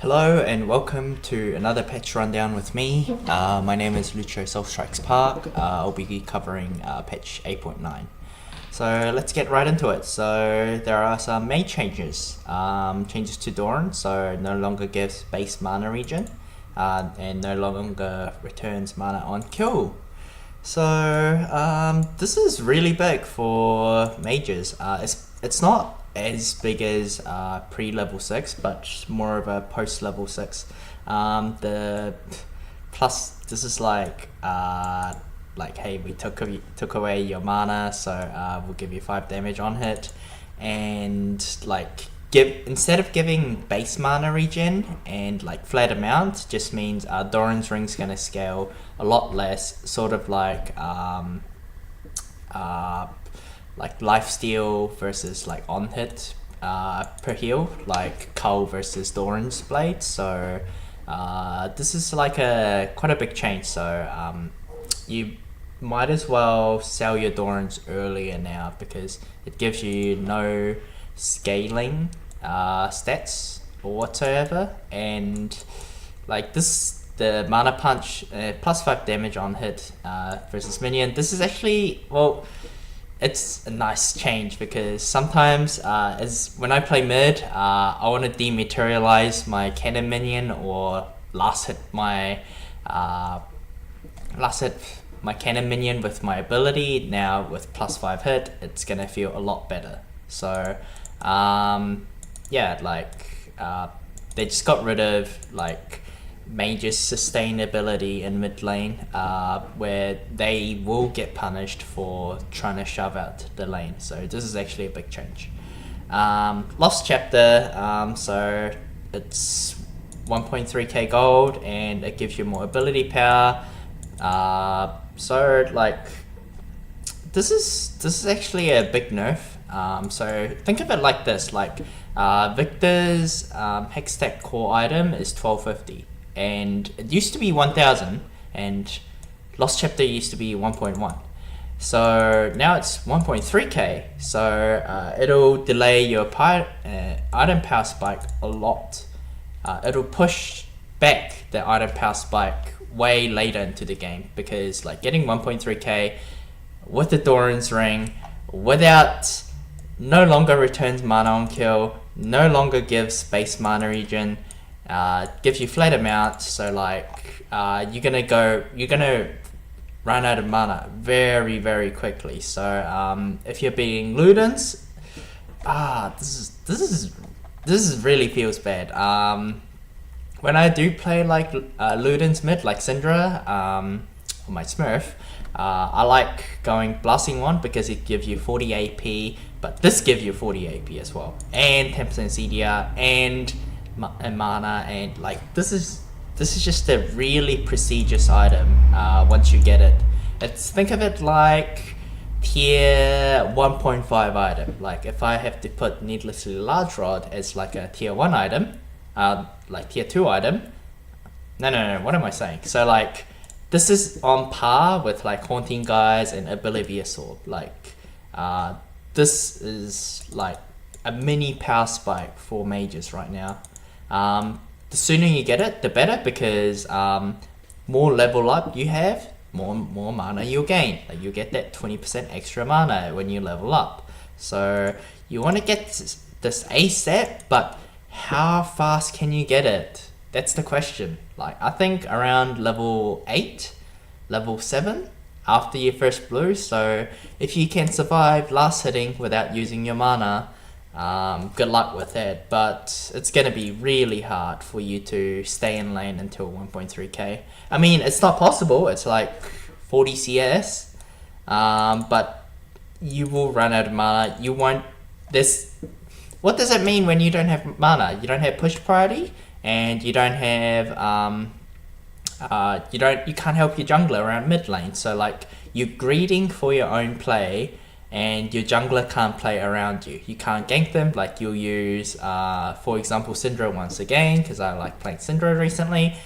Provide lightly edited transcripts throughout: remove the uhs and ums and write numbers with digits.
Hello and welcome to another patch rundown with me. My name is Lucho Soulstrikes Park. I'll be covering patch 8.9. So let's get right into it. So there are some main changes. Changes to Doran, so no longer gives base mana regen and no longer returns mana on kill. So this is really big for mages. It's not as big as pre-level 6, but more of a post-level 6. The plus, this is like hey, we took away your mana, so we'll give you 5 damage on hit, and like instead of giving base mana regen and like flat amount, just means Doran's Ring's gonna scale a lot less, sort of like lifesteal versus like on hit per heal, like Cull versus Doran's Blade. So this is like quite a big change. So you might as well sell your Dorans earlier now, because it gives you no scaling stats or whatsoever, and like the mana punch plus 5 damage on hit versus minion. This is actually, well, it's a nice change, because sometimes as when I play mid, I want to dematerialize my cannon minion or last hit my cannon minion with my ability. Now with plus 5 hit, it's gonna feel a lot better. So yeah, like they just got rid of like mage's sustainability in mid lane, where they will get punished for trying to shove out the lane. So this is actually a big change. Lost chapter, so it's 1.3k gold and it gives you more ability power. So like this is actually a big nerf. So think of it like this, like Victor's Hextech core item is 1250, and it used to be 1000, and Lost Chapter used to be 1.1. So now it's 1.3k, so it'll delay your item power spike a lot. It'll push back the item power spike way later into the game, because like getting 1.3k with the Doran's Ring without, no longer returns mana on kill, no longer gives base mana regen, gives you flat amount. So like you're gonna run out of mana very, very quickly. So if you're beating Ludens, this is really feels bad. When I do play like Ludens mid, like Syndra or my Smurf, I like going Blasting 1 because it gives you 40 AP, but this gives you 40 AP as well, and 10% CDR and mana, and like this is just a really prestigious item. Once you get it, think of it like tier 1.5 item. Like if I have to put Needlessly Large Rod as like a tier 1 item, like tier 2 item, no, what am I saying? So like this is on par with like Haunting Guys and Oblivious Orb. Like this is like a mini power spike for mages right now. The sooner you get it, the better, because more level up you have, more mana you'll gain. Like you get that 20% extra mana when you level up. So you want to get this ASAP, but how fast can you get it? That's the question. Like I think around level 8, level 7 after your first blue. So if you can survive last hitting without using your mana, good luck with that. But it's gonna be really hard for you to stay in lane until 1.3k. I mean, it's not possible. It's like 40 CS, but you will run out of mana. You won't. What does it mean when you don't have mana? You don't have push priority, and you don't have you can't help your jungler around mid lane. So like you're greeding for your own play, and your jungler can't play around you. You can't gank them. Like you'll use for example Syndra once again, because I like playing Syndra recently.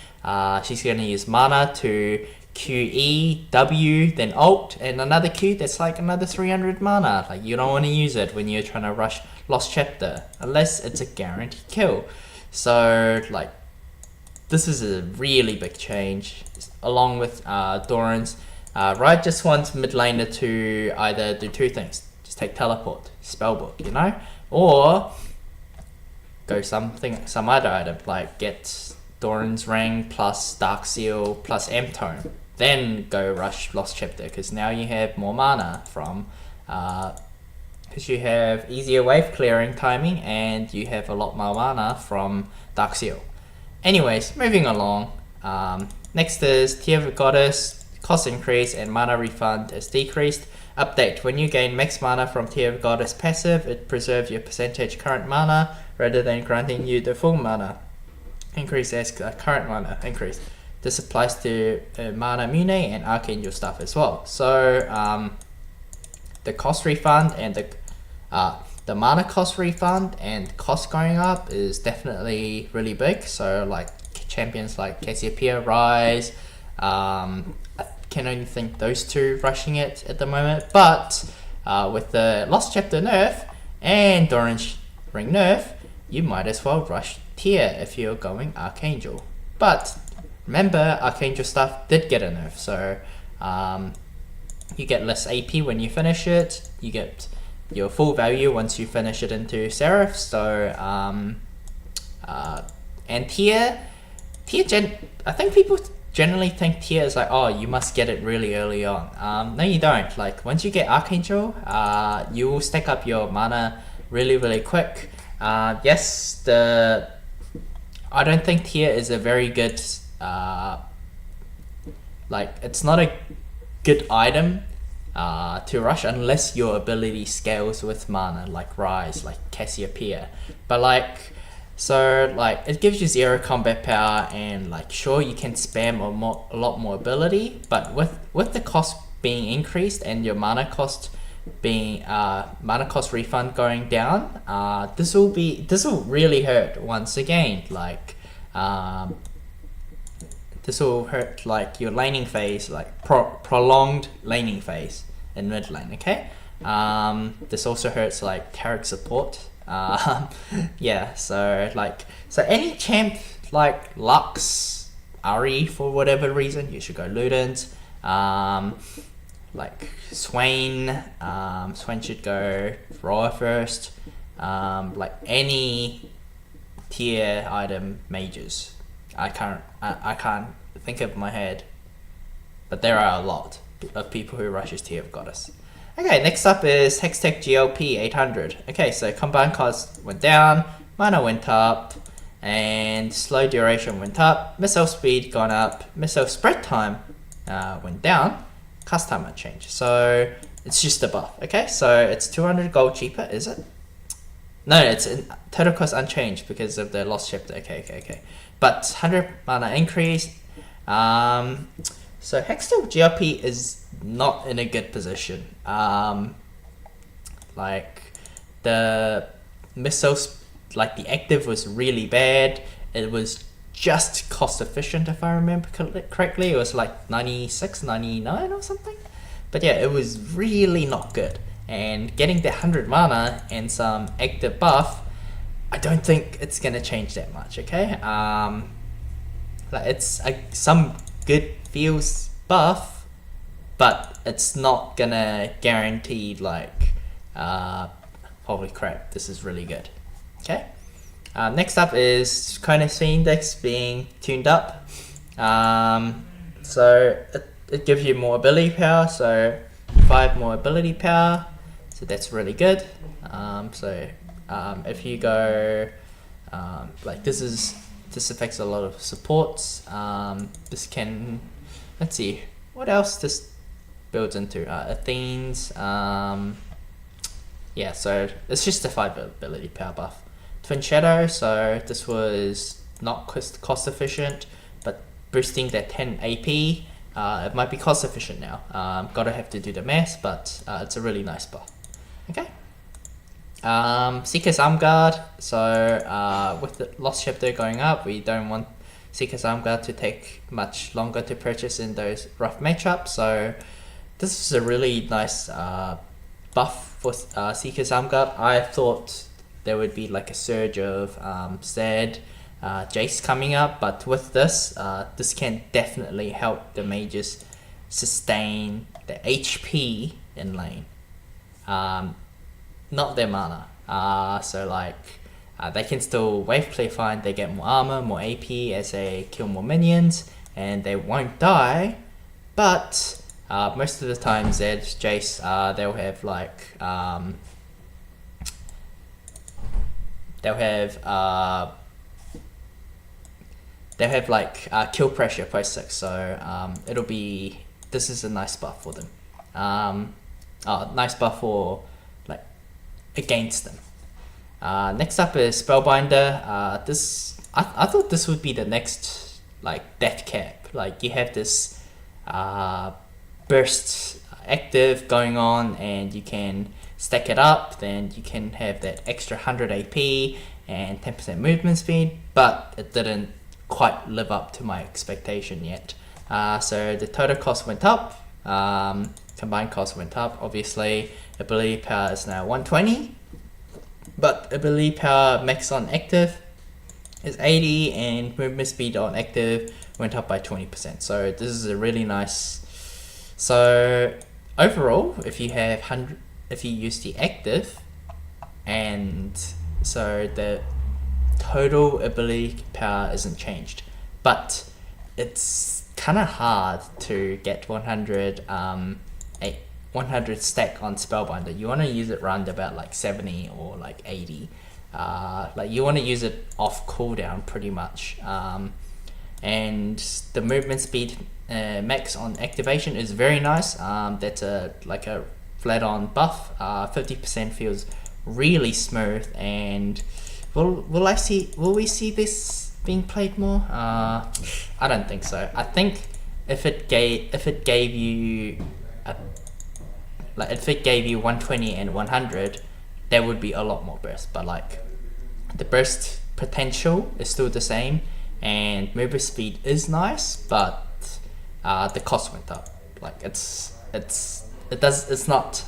She's gonna use mana to QE, W, then ult, and another Q that's like another 300 mana. Like you don't want to use it when you're trying to rush Lost Chapter, unless it's a guaranteed kill. So like this is a really big change, along with Doran's. Riot just wants mid laner to either do two things: just take teleport, spellbook, you know, or go some other item like get Doran's Ring plus Dark Seal plus M-Tone. Then go rush Lost Chapter, because now you have more mana from because you have easier wave clearing timing and you have a lot more mana from Dark Seal. Anyways, moving along. Next is Tear of the Goddess. Cost increase and mana refund is decreased. Update: when you gain max mana from Tear of the Goddess passive, it preserves your percentage current mana rather than granting you the full mana increase as current mana increase. This applies to Mana Mune and Archangel stuff as well. So the cost refund and the mana cost refund and cost going up is definitely really big. So like champions like Cassiopeia, Rise, I can only think those two rushing it at the moment. But with the Lost Chapter nerf and Doran's Ring nerf, you might as well rush Tier if you're going Archangel. But remember, Archangel stuff did get a nerf, so you get less AP when you finish it. You get your full value once you finish it into Seraph. So and Tier I think people generally think Tier is like, oh, you must get it really early on. No, you don't. Like once you get Archangel, you will stack up your mana really quick. Yes, I don't think Tier is a very good like it's not a good item to rush unless your ability scales with mana, like Rise, like Cassiopeia. But like, so like it gives you 0 combat power, and like sure you can spam a lot more ability, but with the cost being increased and your mana cost being mana cost refund going down, this will really hurt once again. Like this will hurt like your laning phase, like prolonged laning phase in mid lane. Okay, this also hurts like Tarek support. Yeah, so any champ like Lux, Ari, for whatever reason, you should go Ludens. Like Swain, Swain should go Roar first. Like any tier item mages, I can't think of my head, but there are a lot of people who rushes Tier of Goddess. Okay, next up is Hextech GLP 800. Okay, so combined cost went down, mana went up, and slow duration went up, missile speed gone up, missile spread time went down, cast time unchanged. So it's just a buff. Okay, so it's 200 gold cheaper, is it? No, it's total cost unchanged because of the Lost Chapter. Okay. But 100 mana increase. So Hextech GLP is not in a good position. Like the missiles, like the active was really bad. It was just cost efficient, if I remember correctly. It was like 96, 99 or something. But yeah, it was really not good. And getting the 100 mana and some active buff, I don't think it's gonna change that much. Okay, like it's some good feels buff, but it's not gonna guarantee like holy crap, this is really good. Okay, next up is Cronus Index being tuned up. So it gives you more ability power, so 5 more ability power, so that's really good. If you go like this affects a lot of supports. This can, let's see what else this builds into. Athene's, yeah, so it's just a 5 ability power buff. Twin Shadow, so this was not cost efficient, but boosting that 10 AP, it might be cost efficient now. Gotta have to do the math, but it's a really nice buff. Okay. Seeker's Armguard, so with the Lost Chapter going up, we don't want Seeker's Armguard to take much longer to purchase in those rough matchups, so this is a really nice buff for Seeker's Armguard. I thought there would be like a surge of Zed, Jace coming up, but with this, this can definitely help the mages sustain the HP in lane, not their mana. So like they can still wave play fine, they get more armor, more AP as they kill more minions, and they won't die, but most of the time Zed, Jace, they'll have like kill pressure post 6, so this is a nice buff for them. Nice buff for like against them. Next up is Spellbinder. I thought this would be the next like death cap. Like you have this burst active going on, and you can stack it up, then you can have that extra 100 AP and 10% movement speed, but it didn't quite live up to my expectation yet. So the total cost went up, combined cost went up. Obviously ability power is now 120, but ability power max on active is 80, and movement speed on active went up by 20%. So this is a really nice. So overall, if you use the active, and so the total ability power isn't changed, but it's kind of hard to get 100 stack on Spellbinder. You want to use it around about like 70 or like 80. Like you want to use it off cooldown pretty much. And the movement speed max on activation is very nice. That's a flat on buff. 50% feels really smooth, and will we see this being played more? I don't think so. I think if it gave you 120 and 100, there would be a lot more burst, but like the burst potential is still the same, and movement speed is nice, but the cost went up. Like it's not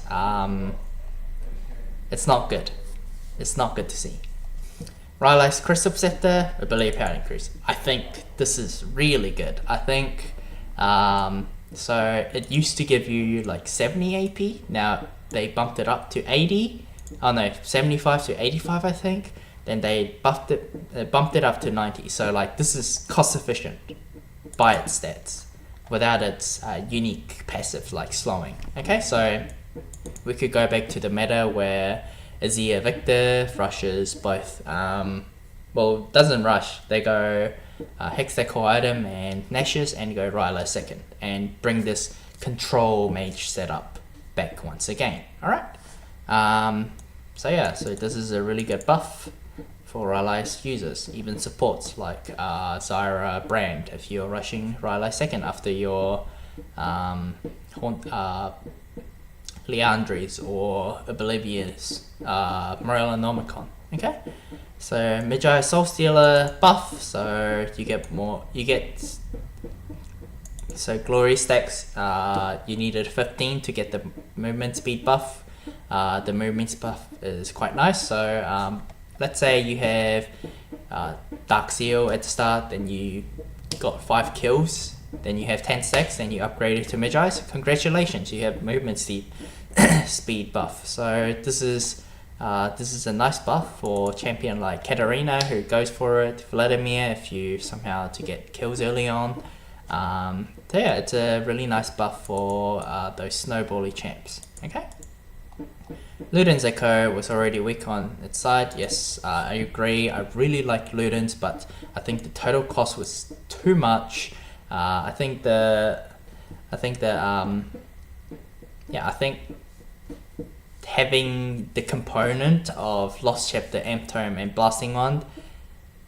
good. It's not good to see. Rylai's Crystal Scepter, ability power increase. I think this is really good. I think so it used to give you like 70 AP. Now they bumped it up to 80. Oh no, 75 to 85, I think. Then they bumped it up to 90. So like this is cost efficient by its stats, without its unique passive like slowing. Okay, so we could go back to the meta where Azir Victor rushes both, doesn't rush, they go Hex their core item and Nash's, and go Rylai second, and bring this control mage setup back once again. Alright, so this is a really good buff for Rylai's users, even supports like Zyra Brand if you're rushing Rylai second after your Leandries or Oblivion's Morella Normicon. Okay, so Magi Soul Stealer buff, so so glory stacks, you needed 15 to get the movement speed buff. The movement buff is quite nice, so let's say you have Dark Seal at the start, then you got 5 kills, then you have 10 stacks, then you upgrade it to Magi's. Congratulations, you have movement speed buff. So this is a nice buff for champion like Katarina, who goes for it, Vladimir if you somehow to get kills early on. It's a really nice buff for those snowbally champs. Okay. Luden's Echo was already weak on its side. Yes, I agree. I really like Luden's, but I think the total cost was too much. I think having the component of Lost Chapter, Amp Tome, and Blasting Wand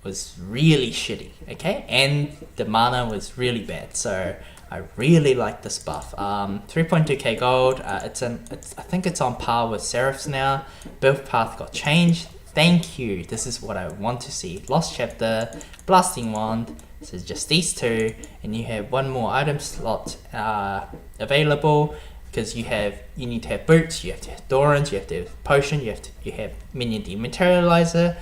was really shitty. Okay, and the mana was really bad. So I really like this buff. 3.2k gold. I think it's on par with Seraph's now. Build path got changed. Thank you. This is what I want to see. Lost Chapter, Blasting Wand. So just these two, and you have one more item slot available, because you need to have boots, you have to have Dorans, you have to have potion, you have minion dematerializer.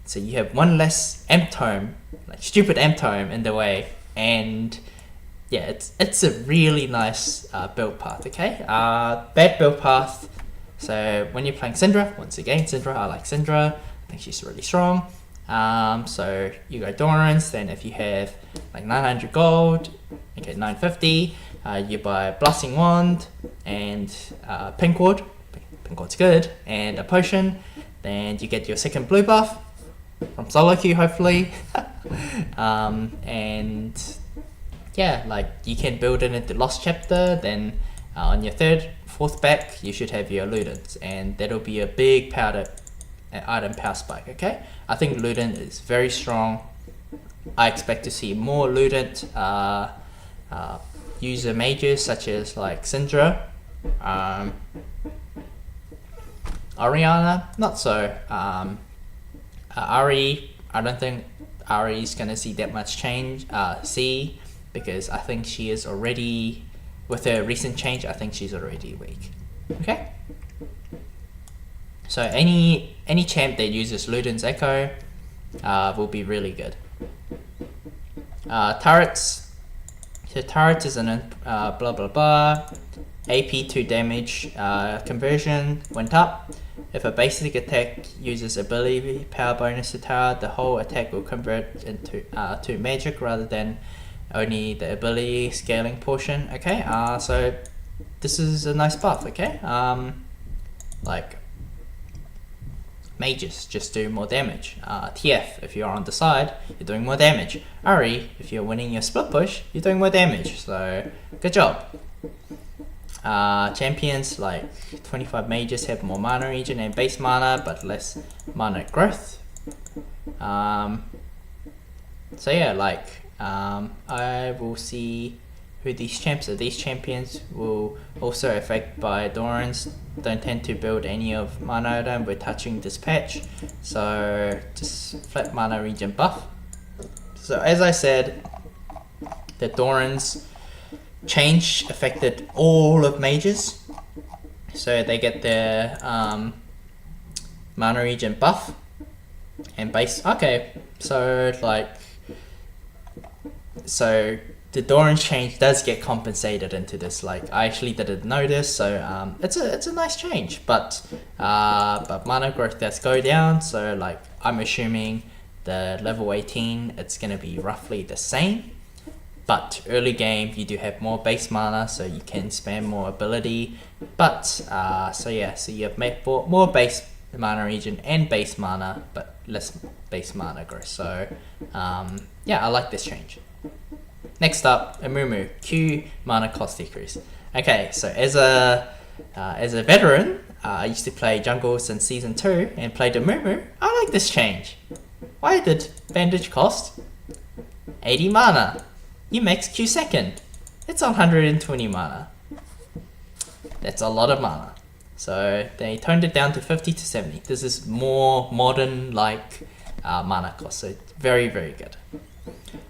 So you have one less amp tome, like stupid amp tome in the way, and yeah, it's a really nice build path. Okay, bad build path. So when you're playing Syndra, once again, Syndra, I like Syndra. I think she's really strong. So you go Dorans. Then if you have like 900 gold, okay, 950. You buy Blessing Wand and Pink Ward. Pink Ward's good, and a potion. Then you get your second blue buff from solo queue, hopefully. And yeah, like you can build it into Lost Chapter. Then on your fourth back, you should have your Ludens, and that'll be a big item power spike. Okay, I think Luden is very strong. I expect to see more Ludent user mages such as like Syndra, Oriana, not so. Ari, I don't think Ari's gonna see that much change. Because I think she is already, with her recent change, I think she's already weak. Okay. So any champ that uses Luden's Echo will be really good. Turrets. So turret is an blah blah blah. AP to damage conversion went up. If a basic attack uses ability power bonus to tower, the whole attack will convert into to magic rather than only the ability scaling portion. Okay, so this is a nice buff. Okay, like mages just do more damage. TF, if you're on the side, you're doing more damage. Ari, if you're winning your split push, you're doing more damage. So good job. Champions like 25 mages have more mana regen and base mana, but less mana growth. So yeah, like I will see who these champs are. These champions will also affect by Dorans. Don't tend to build any of mana item. We're touching this patch, so just flat mana regen buff. So as I said, the Dorans change affected all of mages, so they get their mana regen buff and base. Okay, so like, so the Doran change does get compensated into this. Like I actually didn't notice, so it's a nice change, but mana growth does go down. So like I'm assuming the level 18 it's gonna be roughly the same, but early game you do have more base mana, so you can spam more ability. But so yeah, so you have more base mana regen and base mana, but less base mana growth. So yeah, I like this change. Next up, Amumu, Q mana cost decrease. Okay, so as a veteran, I used to play jungle since season 2 and played Amumu. I like this change. Why did bandage cost 80 mana? You max Q second. It's 120 mana. That's a lot of mana. So they toned it down to 50 to 70. This is more modern like mana cost. So very, very good.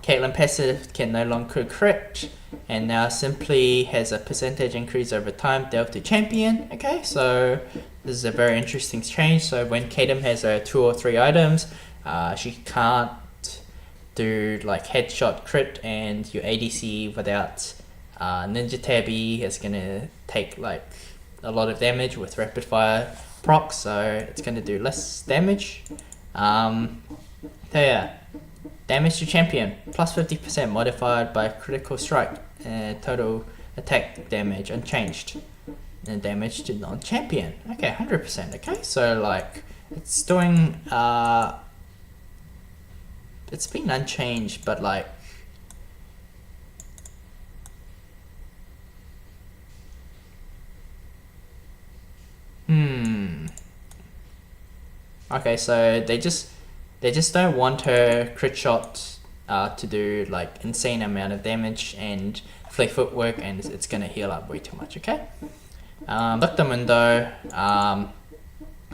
Caitlyn passive can no longer crit, and now simply has a percentage increase over time dealt to champion. Okay, so this is a very interesting change. So when Caitlyn has 2 or 3 items, she can't do like headshot crit and your ADC without Ninja Tabby is gonna take like a lot of damage with rapid fire proc, so it's gonna do less damage. So yeah, damage to champion plus 50% modified by critical strike, total attack damage unchanged, and damage to non-champion. Okay, 100%. Okay, so like it's doing it's been unchanged, but like okay, so they just don't want her crit shot to do like insane amount of damage and fleet footwork, and it's gonna heal up way too much. Okay, Dr. Mundo.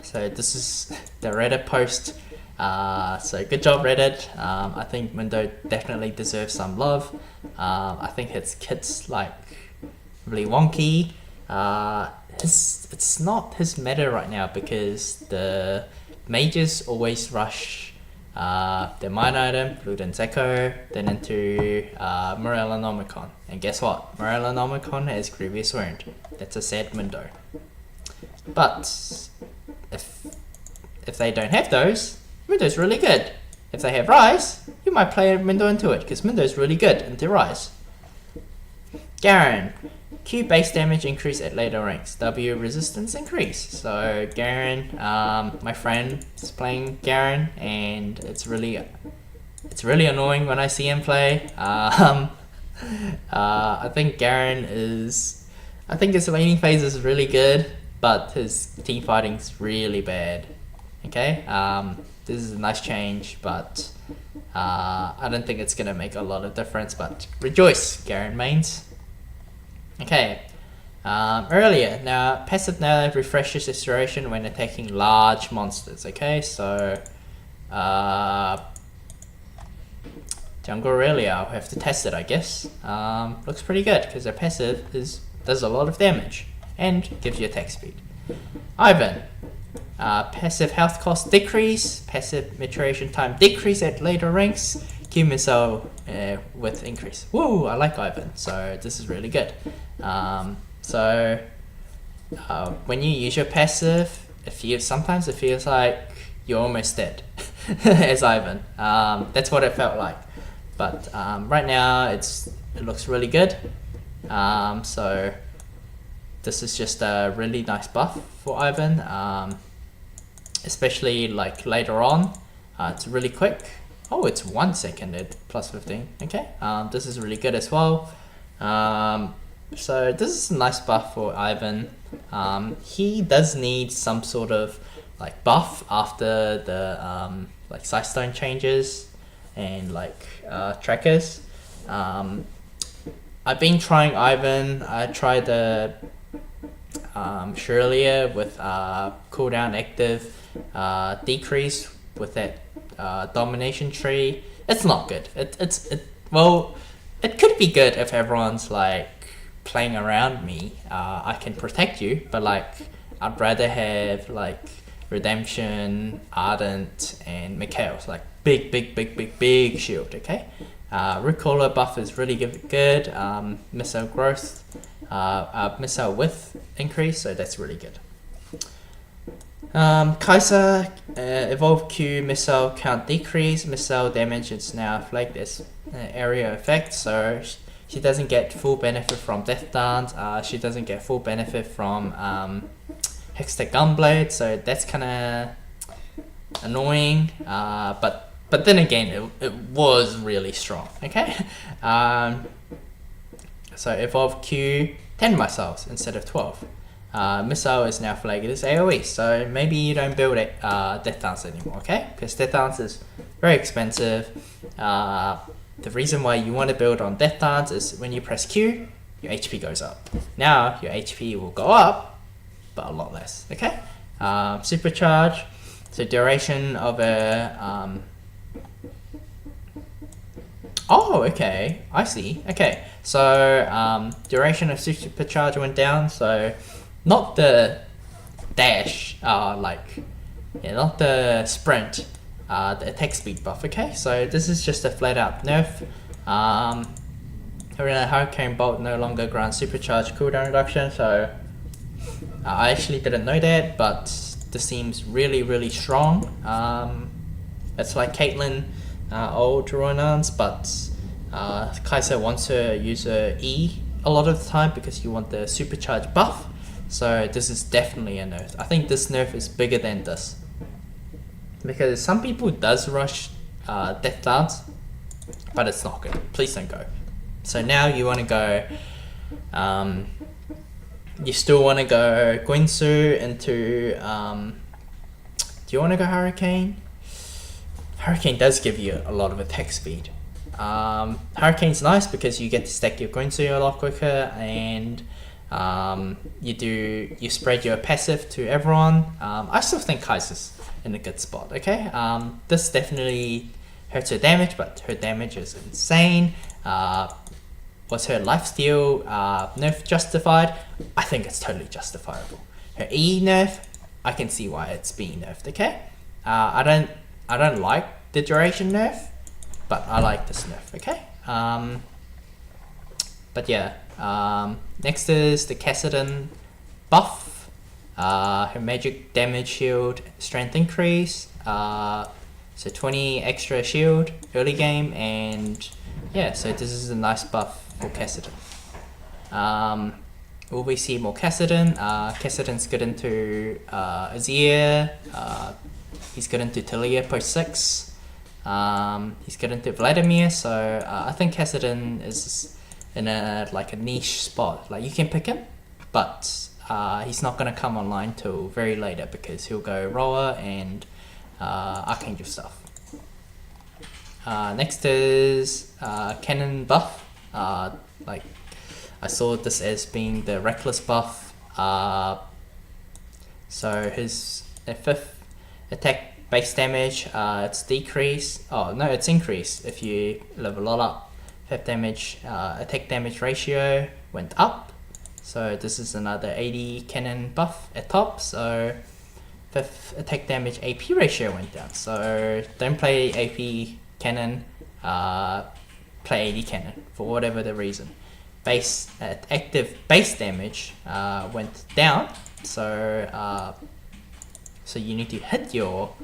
So this is the Reddit post. So good job, Reddit. I think Mundo definitely deserves some love. I think his kit's like really wonky. It's not his meta right now because the mages always rush their mine item, Luden's Echo, then into Morellonomicon. And guess what? Morellonomicon has Grievous Wound. That's a sad window. But if they don't have those, Mindo's really good. If they have Rise, you might play Mindo into it, because Mindo's really good into Rise. Garen. Q base damage increase at later ranks. W resistance increase. So Garen, my friend is playing Garen, and it's really annoying when I see him play. I think Garen is, I think his laning phase is really good, but his team fighting's really bad. Okay, this is a nice change, but I don't think it's gonna make a lot of difference. But rejoice, Garen mains. Okay, earlier, now passive now refreshes its duration when attacking large monsters. Okay, so Jungle Aurelia, I'll have to test it, I guess. Looks pretty good because their passive does a lot of damage and gives you attack speed. Ivan, passive health cost decrease, passive maturation time decrease at later ranks, Q missile with increase. Woo, I like Ivan, so this is really good. When you use your passive, sometimes it feels like you're almost dead as Ivan. That's what it felt like. But right now it looks really good. So this is just a really nice buff for Ivan, especially like later on. It's really quick. Oh, it's 1 second at plus 15. Okay, this is really good as well. So this is a nice buff for Ivan. He does need some sort of like buff after the like Sightstone changes and like trackers. I've been trying Ivan. I tried the Shirley with cooldown active decrease with that domination tree. It's not good. Well, it could be good if everyone's like playing around me. I can protect you, but like I'd rather have like Redemption, Ardent, and Mikhail's like big shield. Okay, Ricola buff is really good. Missile growth, missile width increase, so that's really good. Kai'Sa, evolve Q missile count decrease, missile damage is now flagged as area effect, so she doesn't get full benefit from Death Dance, she doesn't get full benefit from Hextech Gunblade, so that's kinda annoying, but then again it was really strong. Okay, so evolve Q 10 missiles instead of 12. Missile is now flagged as AoE, so maybe you don't build it Death Dance anymore, okay? Because Death Dance is very expensive. The reason why you want to build on Death Dance is when you press Q, your HP goes up. Now your HP will go up, but a lot less, okay? Supercharge, so duration of a... Oh, okay, I see. Okay, so duration of Supercharge went down, so not the dash, not the sprint, the attack speed buff, okay? So this is just a flat out nerf. Hurricane Bolt no longer grants supercharge cooldown reduction, so I actually didn't know that, but this seems really strong. It's like Caitlyn old Ronin's, but Kai'Sa wants to use her E a lot of the time because you want the supercharge buff. So this is definitely a nerf. I think this nerf is bigger than this, because some people does rush Death Dance, but it's not good. Please don't go. So now you want to go, you still want to go Guinsu into, do you want to go Hurricane? Hurricane does give you a lot of attack speed. Hurricane's nice because you get to stack your Guinsu a lot quicker, and you spread your passive to everyone. I still think Kai'Sa's in a good spot, okay? This definitely hurts her damage, but her damage is insane. Was her lifesteal nerf justified? I think it's totally justifiable. Her E nerf, I can see why it's being nerfed, okay? I don't like the duration nerf, but I like this nerf, okay? But yeah, next is the Kassadin buff. Her magic damage shield strength increase, so 20 extra shield early game, and yeah, so this is a nice buff for Kassadin. Will we see more Kassadin? Kassadin's good into Azir, he's good into Talia post 6, he's good into Vladimir, so I think Kassadin is in a niche spot. Like, you can pick him, but he's not going to come online till very later because he'll go Roa and Archangel stuff. Next is Cannon buff. I saw this as being the Reckless buff. So his 5th attack base damage, it's decreased. Oh no, it's increased if you level all up. 5th damage attack damage ratio went up. So this is another 80 cannon buff at top. So 5th attack damage AP ratio went down. So don't play AP cannon, play AD cannon for whatever the reason. Base active base damage went down, so so you need to hit your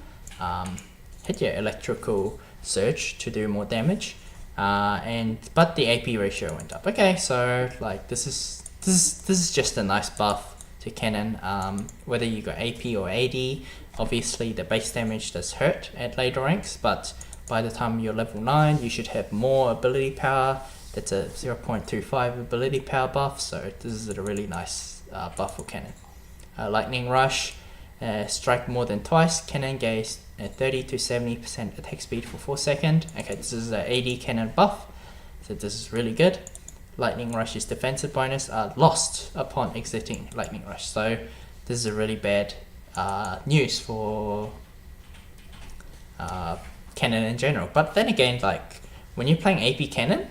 electrical surge to do more damage, but the AP ratio went up. Okay, so like this is just a nice buff to cannon. Whether you got AP or AD, obviously the base damage does hurt at later ranks, but by the time you're level 9, you should have more ability power. That's a 0.25 ability power buff, so this is a really nice buff for cannon. Lightning Rush, strike more than twice. Cannon gains 30 to 70% attack speed for 4 seconds. Okay, this is an AD cannon buff, so this is really good. Lightning Rush's defensive bonus are lost upon exiting Lightning Rush, so this is a really bad news for cannon in general. But then again, like when you're playing AP cannon,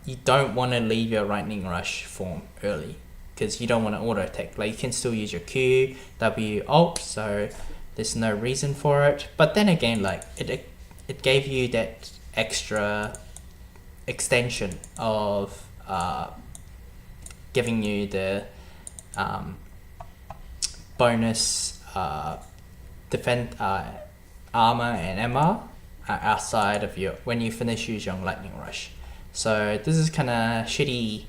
you don't want to leave your Lightning Rush form early because you don't want to auto attack. Like, you can still use your Q, W, ult, so there's no reason for it. But then again, like it gave you that extra extension of giving you the bonus defend armor and MR outside of your when you finish using Lightning Rush. So this is kind of shitty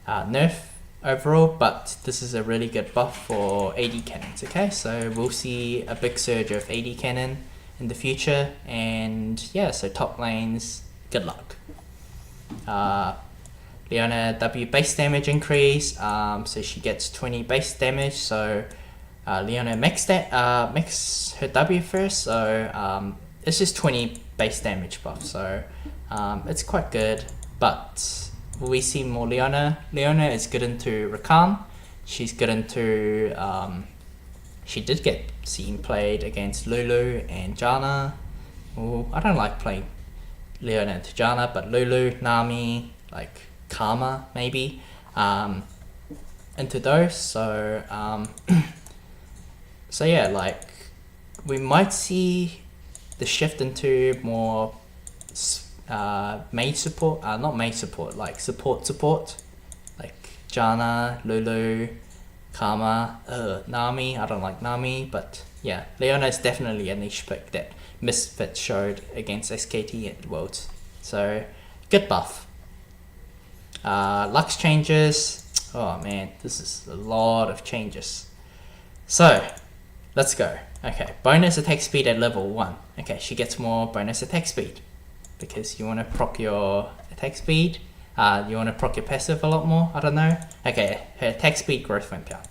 nerf overall, but this is a really good buff for AD cannons. Okay, so we'll see a big surge of AD cannon in the future, and yeah, so top lanes, good luck. Leona W base damage increase, so she gets 20 base damage. So Leona max her W first, so it's just 20 base damage buff, so it's quite good. But we see more Leona. Leona is good into Rakan. She's good into she did get seen played against Lulu and Janna. Ooh, I don't like playing Leona into Janna, but Lulu, Nami, like Karma maybe into those. So so yeah, like we might see the shift into more main support, not main support, like support, like Janna, Lulu, Karma, Nami. I don't like Nami, but yeah, Leona is definitely a niche pick that Misfit showed against SKT at Worlds. So good buff. Lux changes. Oh man, this is a lot of changes. So let's go. Okay, bonus attack speed at level 1. Okay, she gets more bonus attack speed because you want to proc your attack speed. You want to proc your passive a lot more. I don't know. Okay, her attack speed growth went down.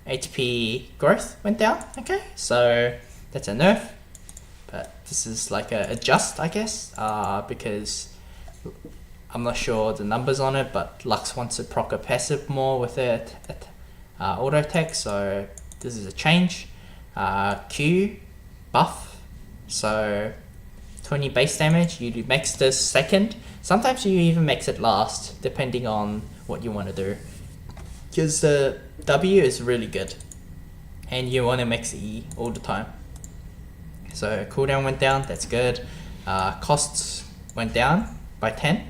HP growth went down. Okay, so that's a nerf. But this is like a adjust, I guess, because I'm not sure the numbers on it, but Lux wants to proc a passive more with it auto attack, so this is a change. Q buff, so 20 base damage. You max this second. Sometimes you even max it last, depending on what you want to do. Because the W is really good, and you want to max E all the time. So cooldown went down, that's good. Costs went down by 10.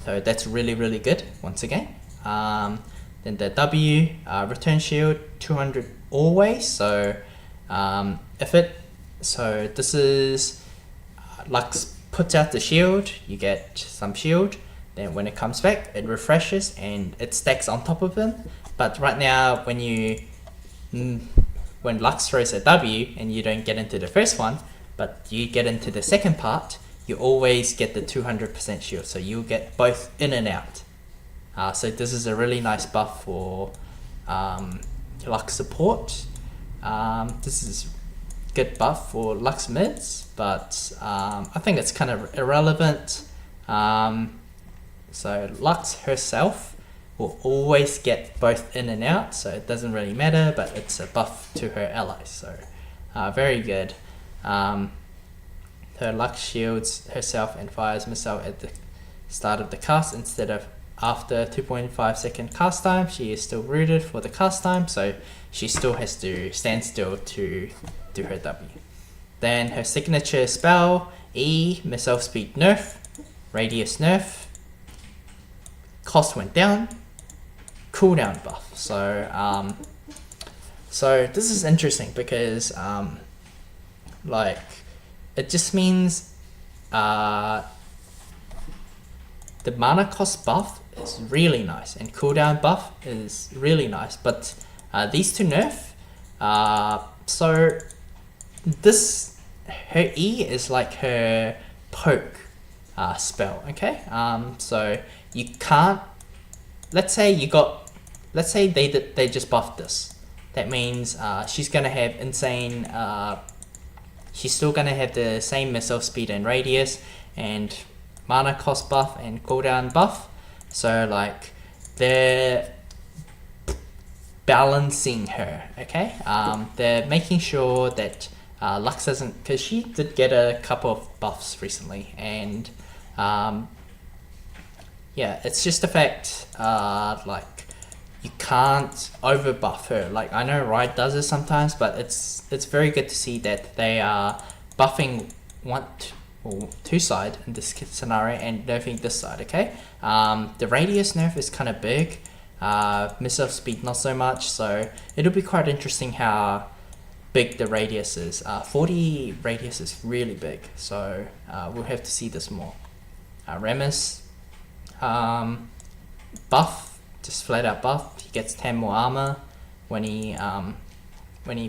So that's really good once again. Then the W, return shield 200 always. So this is Lux puts out the shield, you get some shield. Then when it comes back, it refreshes and it stacks on top of them. But right now, when Lux throws a W and you don't get into the first one, but you get into the second part, you always get the 200% shield. So you'll get both in and out. So this is a really nice buff for Lux support. This is good buff for Lux mids, but I think it's kind of irrelevant. So Lux herself will always get both in and out, so it doesn't really matter, but it's a buff to her allies, so very good. Her Lux shields herself and fires missile at the start of the cast instead of after 2.5 second cast time. She is still rooted for the cast time, so she still has to stand still to do her W. Then her signature spell, E, missile speed nerf, radius nerf, cost went down, cooldown buff. So this is interesting because it just means the mana cost buff is really nice and cooldown buff is really nice, but these two nerf. So her E is like her poke spell, okay? So you can't, let's say they just buffed this. That means she's gonna have insane, she's still gonna have the same missile speed and radius and mana cost buff and cooldown buff. So like they're balancing her, okay? They're making sure that Lux doesn't, because she did get a couple of buffs recently, and yeah, it's just the fact like you can't over buff her. Like I know Riot does it sometimes, but it's very good to see that they are buffing two side in this scenario and nerfing this side, okay? The radius nerf is kind of big, missile speed not so much, so it'll be quite interesting how big the radius is. 40 radius is really big, so we'll have to see this more. Remus, buff, just flat out buff. He gets 10 more armor when he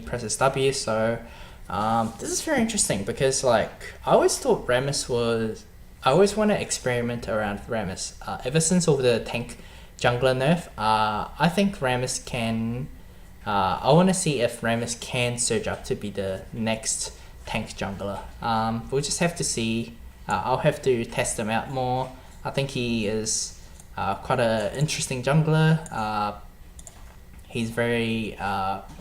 presses W. So this is very interesting because like I always thought Remus was, I always want to experiment around Remus. Ever since over the tank jungler nerf, I think Remus can. I want to see if Remus can surge up to be the next tank jungler. We'll just have to see. I'll have to test him out more. I think he is quite an interesting jungler. He's very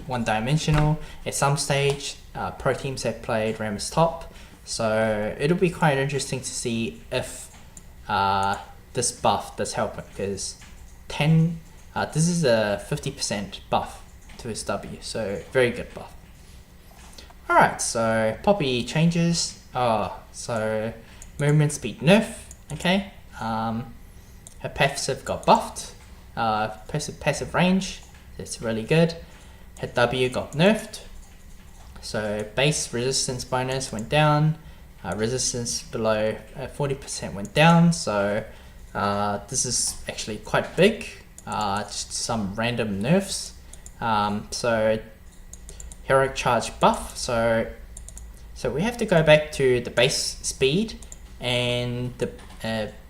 one-dimensional. At some stage, pro teams have played Remus top, so it'll be quite interesting to see if this buff does help him, because this is a 50% buff to his W, so very good buff. Alright, so Poppy changes. So movement speed nerf, okay. Her passive got buffed. Passive range, that's really good. Her W got nerfed. So base resistance bonus went down. Resistance below 40% went down. So this is actually quite big. Just some random nerfs. So heroic charge buff. So we have to go back to the base speed and the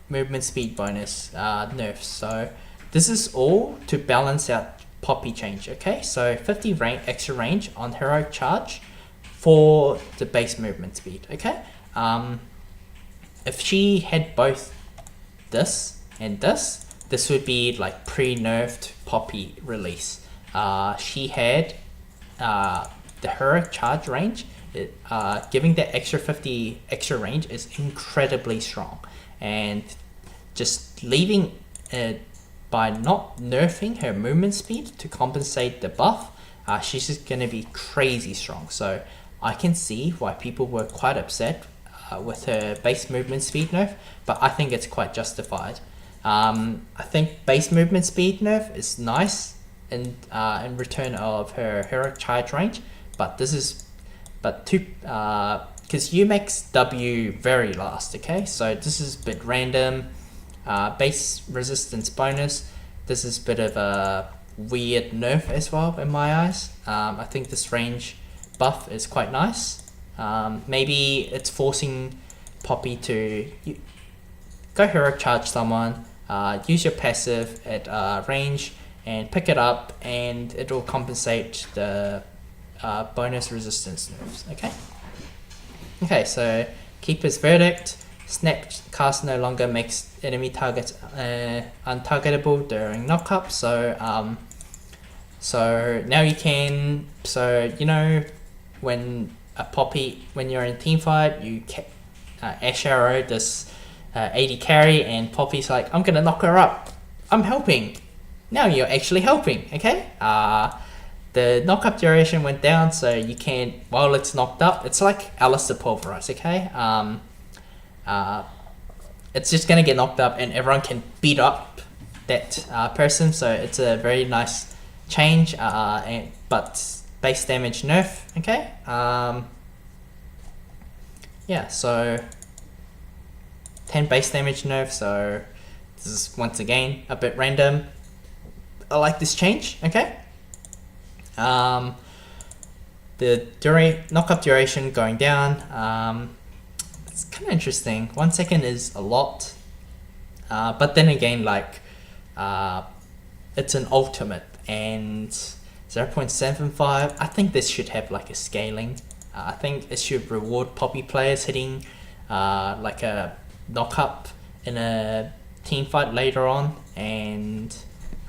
movement speed bonus nerfs. So this is all to balance out Poppy change, okay? So 50 extra range on heroic charge for the base movement speed, okay? If she had both this and this would be like pre-nerfed Poppy release. She had the heroic charge range. Giving that extra 50 extra range is incredibly strong, and just leaving it by not nerfing her movement speed to compensate the buff, she's just gonna be crazy strong. So I can see why people were quite upset with her base movement speed nerf, but I think it's quite justified. I think base movement speed nerf is nice in return of her heroic charge range, but because you makes W very last, okay? So this is a bit random. Base resistance bonus. This is a bit of a weird nerf as well in my eyes. I think this range buff is quite nice. Maybe it's forcing Poppy to go heroic charge someone, use your passive at range and pick it up, and it will compensate the bonus resistance nerfs. Okay, so Keeper's Verdict. Snap cast no longer makes enemy targets untargetable during knockup. So now you can. So you know when a Poppy, when you're in team fight, you Ash Arrow this AD carry, and Poppy's like, I'm gonna knock her up. I'm helping. Now you're actually helping. Okay. The knockup duration went down, so you can't, while it's knocked up, it's like Alistair Pulverize, okay? It's just gonna get knocked up and everyone can beat up that person, so it's a very nice change, but base damage nerf, okay? Yeah, so 10 base damage nerf, so this is once again a bit random. I like this change, okay? The knockup duration going down, it's kind of interesting. 1 second is a lot, but then again, like, it's an ultimate, and 0.75, I think this should have like a scaling. I think it should reward Poppy players hitting like a knockup in a team fight later on, and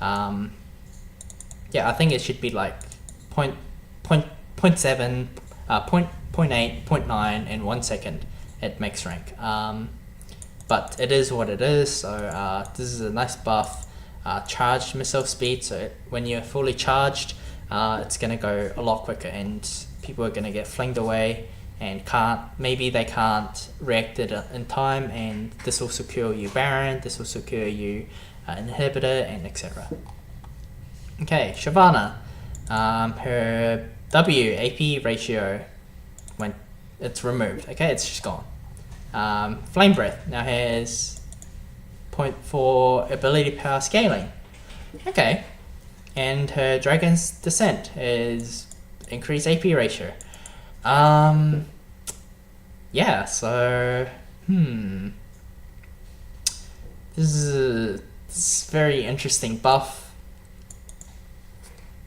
yeah, I think it should be like 0.7, 0.8, 0.9, and 1 second at max rank. But it is what it is. So this is a nice buff. Charged missile speed. So when you're fully charged, it's gonna go a lot quicker, and people are gonna get flinged away and maybe they can't react it in time, and this will secure you Baron. This will secure you inhibitor, and etc. Okay, Shyvana. Her W AP ratio it's removed. Okay, it's just gone. Flame Breath now has 0.4 ability power scaling. Okay, and her Dragon's Descent is increased AP ratio. Yeah, so this is a very interesting buff.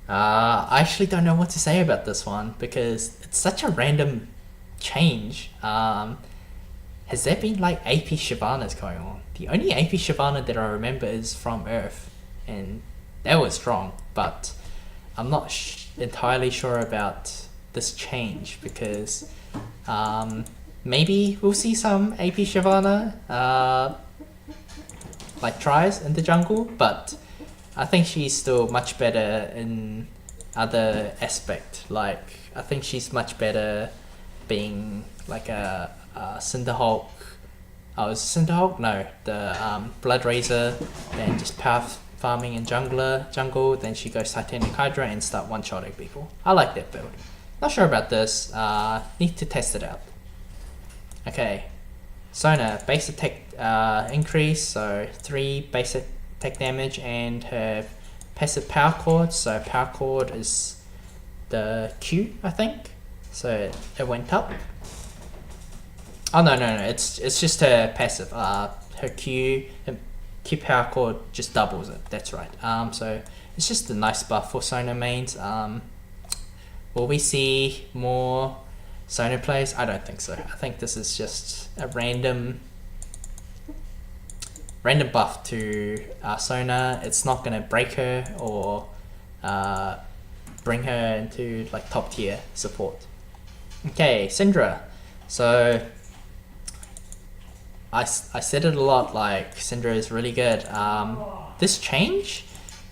I actually don't know what to say about this one because it's such a random change. Has there been like AP Shyvanas going on? The only AP Shyvana that I remember is from Earth, and that was strong, but I'm not entirely sure about this change because maybe we'll see some AP Shyvana like tries in the jungle, but I think she's still much better in other aspect. Like, I think she's much better being like a Cinderhulk. Oh, is it Cinderhulk? No, the Blood Razor, then just power farming in jungle, then she goes Titanic Hydra and start one-shotting people. I like that build. Not sure about this, need to test it out. Okay, Sona, base attack increase, so 3 base attack damage, and her passive power chord, so power chord is the Q, I think, so it went up. Oh no, it's just her passive, her Q power chord just doubles it, that's right. So it's just a nice buff for Sona mains. Will we see more Sona plays? I don't think so. I think this is just a random buff to Sona. It's not gonna break her or bring her into like top tier support. Okay, Syndra. So I said it a lot, like Syndra is really good. This change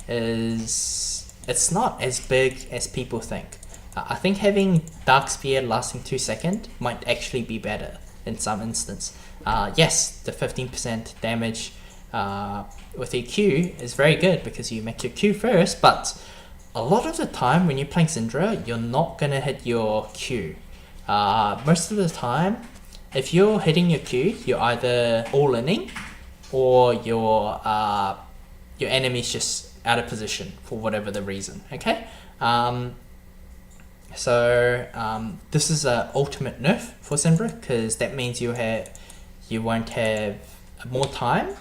it's not as big as people think. I think having Dark Spear lasting 2 seconds might actually be better in some instance. Yes, the 15% damage with your Q is very good because you make your Q first, but a lot of the time when you're playing Syndra, you're not going to hit your Q. Most of the time, if you're hitting your Q, you're either all-inning or your enemy's just out of position for whatever the reason, okay? This is an ultimate nerf for Syndra because that means you won't have more time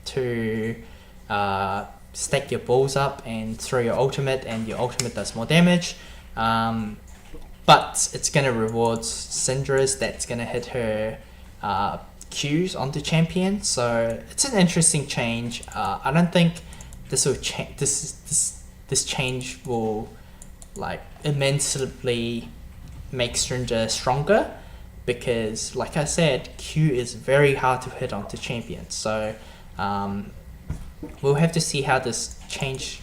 to stack your balls up and throw your ultimate, and your ultimate does more damage. But it's going to reward Syndra's that's going to hit her Qs onto champion. So it's an interesting change. I don't think this will change. This change will like immensely make Syndra stronger because, like I said, Q is very hard to hit onto champions. So we'll have to see how this change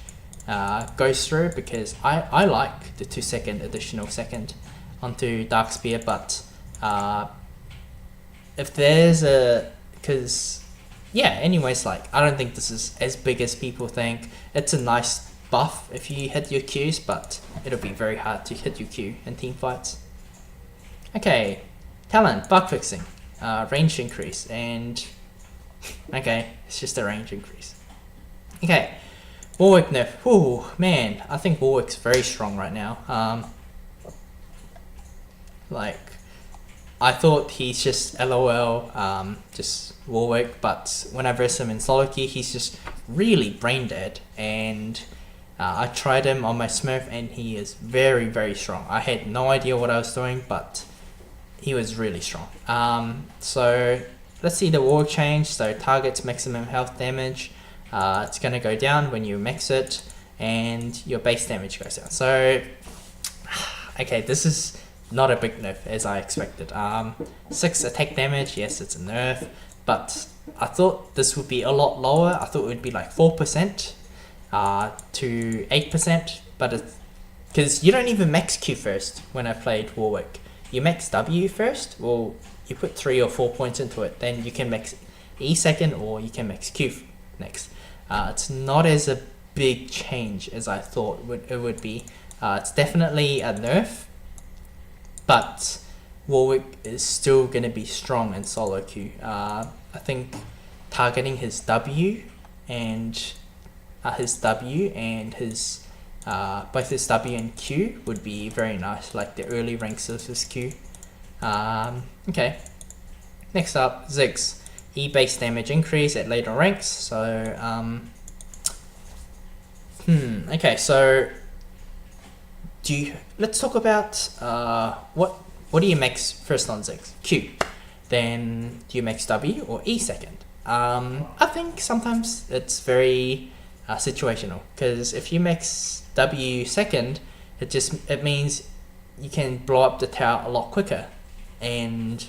goes through because I like the 2 second additional second onto Dark Spear, but if there's anyways, like I don't think this is as big as people think. It's a nice buff if you hit your Qs, but it'll be very hard to hit your Q in team fights. Okay, talent, bug fixing, range increase, and okay, it's just a range increase. Okay, Warwick nerf. Oh man, I think Warwick's very strong right now. Like, I thought he's just LOL, just Warwick, but when I versed him in solo queue, he's just really brain dead. And I tried him on my Smurf, and he is very, very strong. I had no idea what I was doing, but he was really strong. So let's see the Warwick change. So target's maximum health damage. It's going to go down when you max it, and your base damage goes down. So, okay, this is not a big nerf as I expected. 6 attack damage, yes, it's a nerf, but I thought this would be a lot lower. I thought it would be like 4% to 8%, but it's because you don't even max Q first when I played Warwick. You max W first, well, you put 3 or 4 points into it, then you can max E second, or you can max Q next. It's not as a big change as I thought it would be. It's definitely a nerf, but Warwick is still going to be strong in solo queue. I think targeting his W and both his W and Q would be very nice, like the early ranks of his Q. Okay, next up, Ziggs. E base damage increase at later ranks. So okay, so let's talk about what do you max first on Ziggs? Q. Then do you max W or E second? I think sometimes it's very situational, because if you max W second, it means you can blow up the tower a lot quicker, and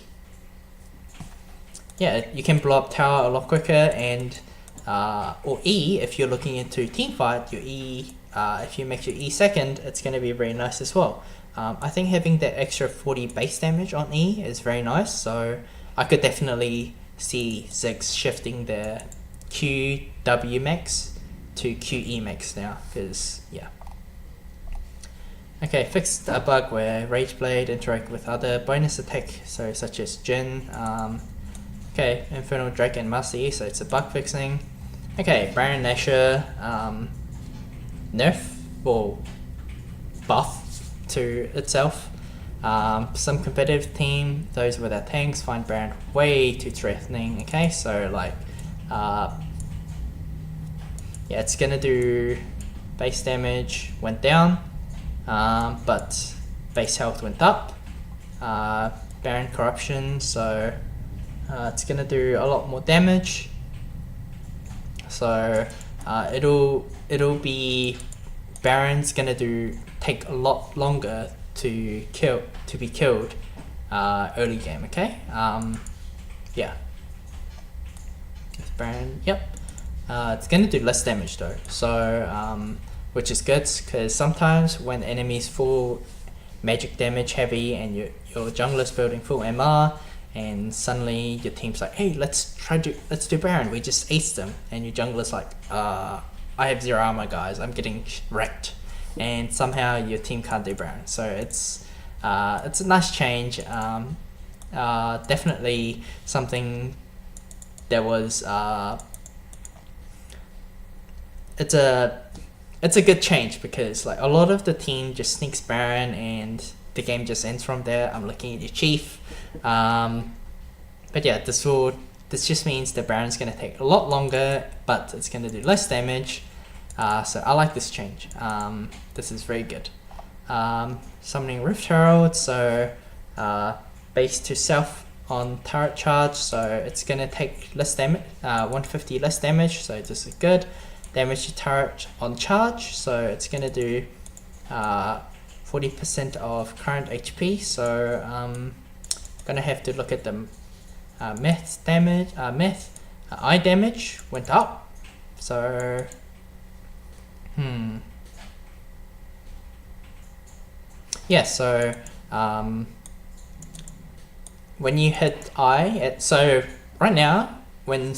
yeah, you can blow up tower a lot quicker. And or E, if you're looking into team fight, your E, if you make your E second, it's going to be very nice as well. I think having that extra 40 base damage on E is very nice, so I could definitely see Ziggs shifting the QW max to QE max now, because yeah. Okay, fixed a bug where Rage Blade interact with other bonus attack, so such as Jin. Okay, Infernal Drake and Master E, so it's a bug fixing. Okay, Baron Nashor, nerf or buff to itself. Some competitive team, those with their tanks, find Baron way too threatening. Okay, so like, yeah, it's gonna do base damage went down, but base health went up. Baron Corruption, so it's gonna do a lot more damage. So it'll be Baron's gonna take a lot longer to be killed early game. Okay, yeah. Baron, yep. It's gonna do less damage though, so which is good, because sometimes when enemies full magic damage heavy and your jungler's building full MR, and suddenly your team's like, hey, let's do Baron, we just aced them, and your jungler's like, I have 0 armor, guys, I'm getting wrecked, and somehow your team can't do Baron. So it's a nice change. Definitely something that was it's a good change, because like a lot of the team just sneaks Baron and the game just ends from there. I'm looking at your chief, but yeah, this just means the Baron's gonna take a lot longer, but it's gonna do less damage. So I like this change. This is very good. Summoning Rift Herald, so base to self on turret charge, so it's gonna take less damage, 150 less damage, so this is good. Damage to turret on charge, so it's gonna do 40% of current HP, so gonna have to look at the math damage. Eye damage went up, so yeah, so when you hit eye, so right now when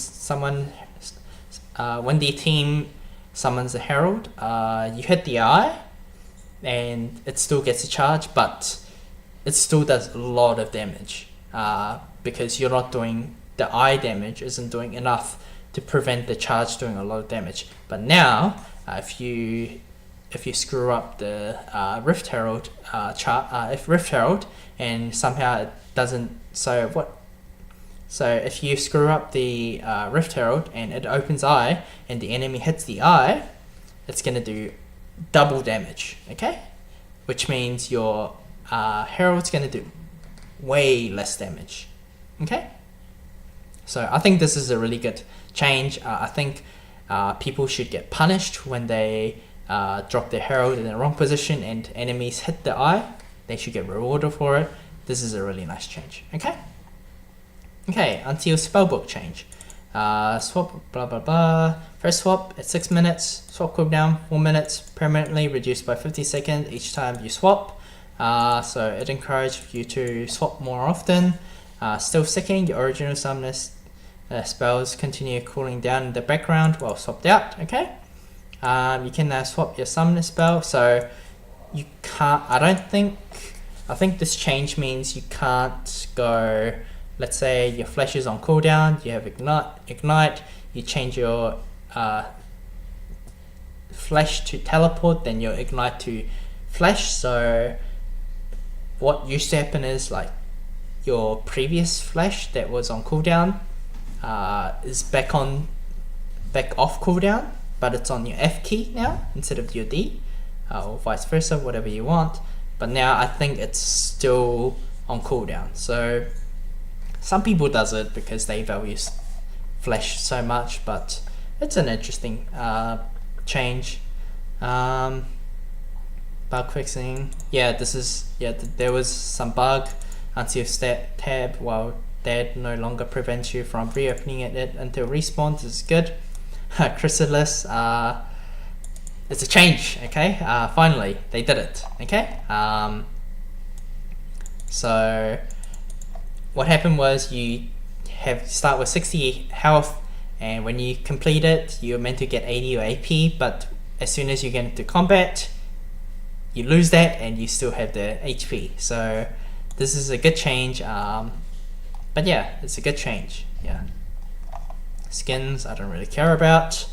when the team summons a herald, you hit the eye and it still gets a charge, but it still does a lot of damage, because you're not doing, the eye damage isn't doing enough to prevent the charge doing a lot of damage. But now if you screw up the Rift Herald if Rift Herald and somehow it doesn't, so if you screw up the Rift Herald and it opens eye and the enemy hits the eye, it's going to do double damage, okay? Which means your Herald's going to do way less damage, okay? So I think this is a really good change. I think people should get punished when they drop their Herald in the wrong position and enemies hit the eye. They should get rewarded for it. This is a really nice change, okay? Okay, until spellbook change. Swap, blah blah blah. First swap at 6 minutes. Swap cooldown 4 minutes. Permanently reduced by 50 seconds each time you swap. So it encourages you to swap more often. Still sticking, your original summoner spells continue cooling down in the background while swapped out, okay? You can now swap your summoner spell, so you can't, I think this change means you can't go, let's say your flash is on cooldown, you have ignite, you change your flash to teleport, then your ignite to flash. So what used to happen is like your previous flash that was on cooldown is back off cooldown, but it's on your F key now instead of your D, or vice versa, whatever you want. But now I think it's still on cooldown. So some people does it because they value flash so much, but it's an interesting change. Bug fixing. Yeah, there was some bug. Until stat tab while dead no longer prevents you from reopening it until respawn. This is good. Chrysalis. It's a change, okay? Finally, they did it, okay? So what happened was you start with 60 health, and when you complete it, you're meant to get 80 or AP, but as soon as you get into combat, you lose that and you still have the HP. So this is a good change, but yeah, it's a good change, yeah. Skins, I don't really care about.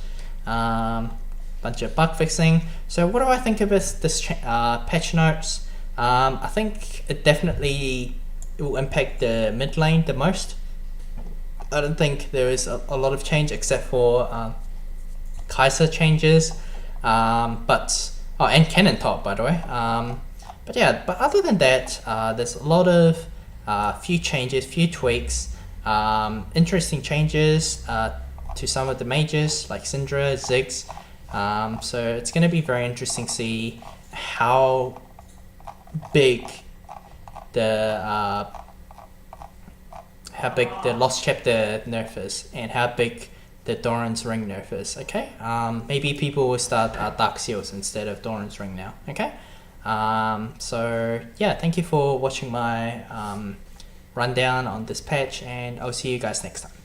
Bunch of bug fixing. So what do I think of this patch notes? I think it definitely will impact the mid lane the most. I don't think there is a lot of change except for Kai'Sa changes, and Cannon Top, by the way. But yeah, but other than that, there's a lot of few changes, few tweaks, interesting changes to some of the mages like Syndra, Ziggs. So it's going to be very interesting to see how big the Lost Chapter nerf is and how big the Doran's Ring nerf is, okay? Maybe people will start Dark Seals instead of Doran's Ring now, okay? So yeah, thank you for watching my rundown on this patch, and I'll see you guys next time.